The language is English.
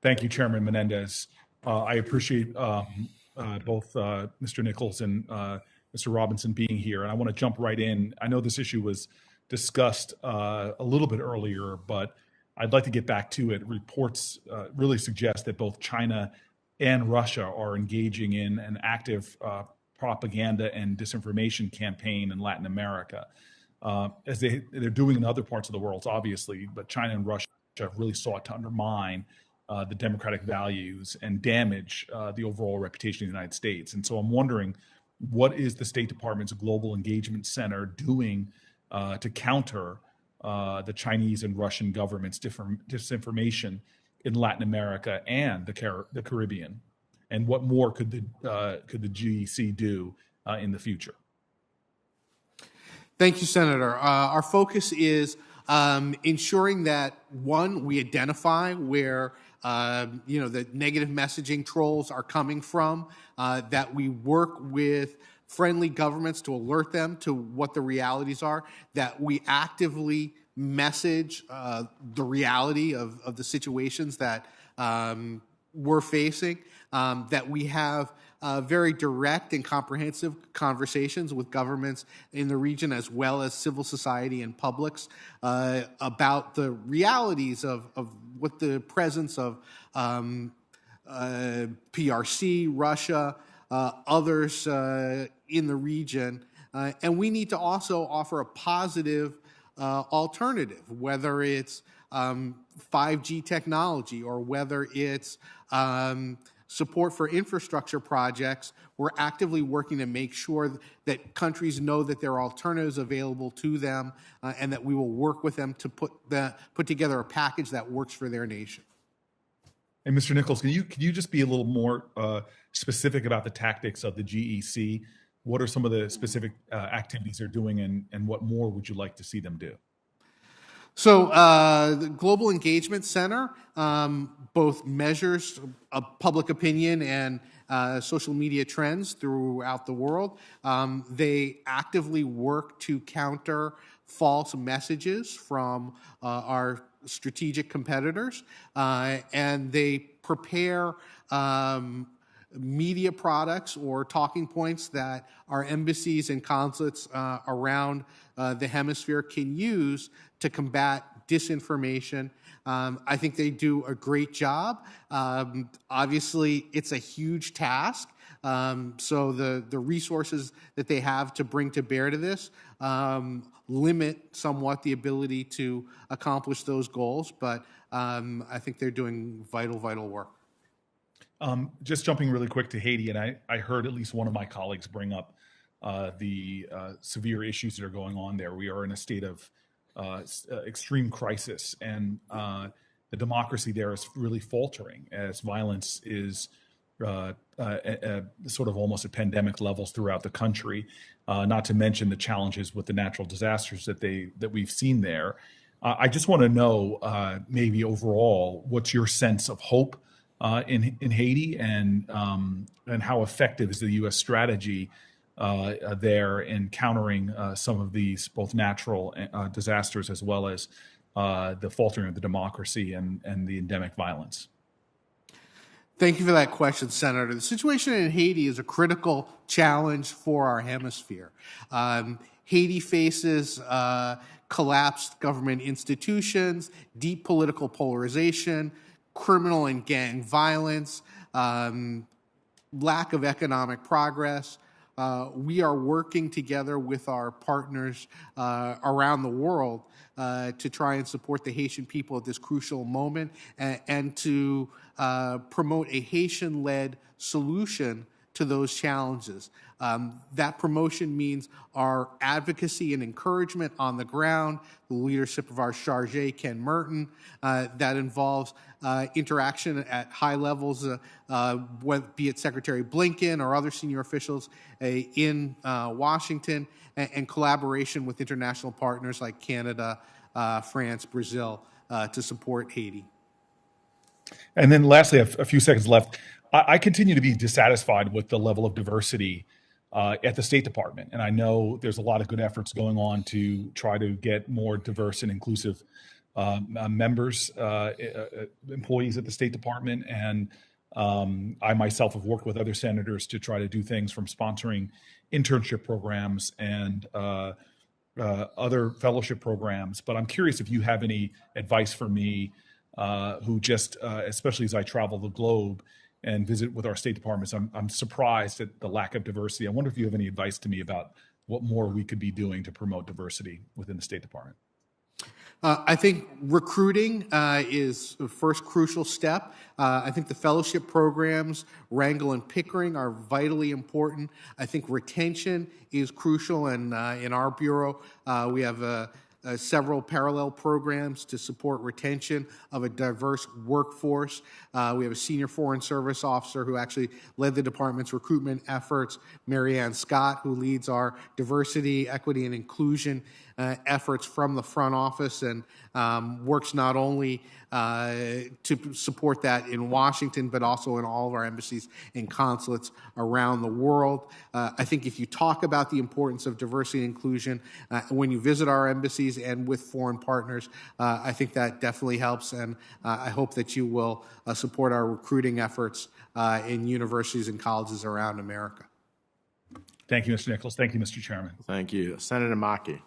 Thank you, Chairman Menendez. I appreciate both Mr. Nichols and Mr. Robinson being here, and I want to jump right in. I know this issue was discussed a little bit earlier, but I'd like to get back to it. Reports really suggest that both China and Russia are engaging in an active propaganda and disinformation campaign in Latin America, as they're doing in other parts of the world, obviously, but China and Russia have really sought to undermine the democratic values and damage the overall reputation of the United States. And so I'm wondering, what is the State Department's Global Engagement Center doing to counter the Chinese and Russian government's disinformation in Latin America and the Caribbean? And what more could the GEC do in the future? Thank you, Senator. Our focus is ensuring that, one, we identify where the negative messaging trolls are coming from, that we work with friendly governments to alert them to what the realities are, that we actively message the reality of the situations that we're facing, that we have very direct and comprehensive conversations with governments in the region as well as civil society and publics about the realities of what the presence of PRC, Russia, others in the region. And we need to also offer a positive alternative, whether it's 5G technology or whether it's support for infrastructure projects. We're actively working to make sure that countries know that there are alternatives available to them, and that we will work with them to put together a package that works for their nation. And Mr. Nichols, can you just be a little more specific about the tactics of the GEC? What are some of the specific activities they're doing, and what more would you like to see them do? So the Global Engagement Center both measures public opinion and social media trends throughout the world. They actively work to counter false messages from our strategic competitors, and they prepare media products or talking points that our embassies and consulates around the hemisphere can use to combat disinformation. I think they do a great job. Obviously, it's a huge task. So the resources that they have to bring to bear to this limit somewhat the ability to accomplish those goals. But I think they're doing vital work. Just jumping really quick to Haiti, and I heard at least one of my colleagues bring up the severe issues that are going on there. We are in a state of extreme crisis, and the democracy there is really faltering as violence is sort of almost at pandemic levels throughout the country. Not to mention the challenges with the natural disasters that we've seen there. I just want to know, maybe overall, what's your sense of hope in Haiti, and how effective is the U.S. strategy there in countering some of these both natural disasters as well as the faltering of the democracy and the endemic violence? Thank you for that question, Senator. The situation in Haiti is a critical challenge for our hemisphere. Haiti faces collapsed government institutions, deep political polarization, criminal and gang violence, lack of economic progress. We are working together with our partners around the world to try and support the Haitian people at this crucial moment, and to promote a Haitian-led solution to those challenges. That promotion means our advocacy and encouragement on the ground, the leadership of our chargé, Ken Merton, that involves interaction at high levels, be it Secretary Blinken or other senior officials in Washington, and collaboration with international partners like Canada, France, Brazil, to support Haiti. And then lastly, a few seconds left. I continue to be dissatisfied with the level of diversity at the State Department. And I know there's a lot of good efforts going on to try to get more diverse and inclusive members, employees at the State Department, and I myself have worked with other senators to try to do things from sponsoring internship programs and other fellowship programs. But I'm curious if you have any advice for me, who just, especially as I travel the globe and visit with our State Departments, I'm surprised at the lack of diversity. I wonder if you have any advice to me about what more we could be doing to promote diversity within the State Department. I think recruiting is the first crucial step. I think the fellowship programs, Wrangell and Pickering, are vitally important. I think retention is crucial, and in our Bureau, we have several parallel programs to support retention of a diverse workforce. We have a senior Foreign Service officer who actually led the department's recruitment efforts, Mary Ann Scott, who leads our diversity, equity, and inclusion efforts from the front office and works not only to support that in Washington, but also in all of our embassies and consulates around the world. I think if you talk about the importance of diversity and inclusion when you visit our embassies and with foreign partners, I think that definitely helps, and I hope that you will support our recruiting efforts in universities and colleges around America. Thank you, Mr. Nichols. Thank you, Mr. Chairman. Thank you. Senator Markey.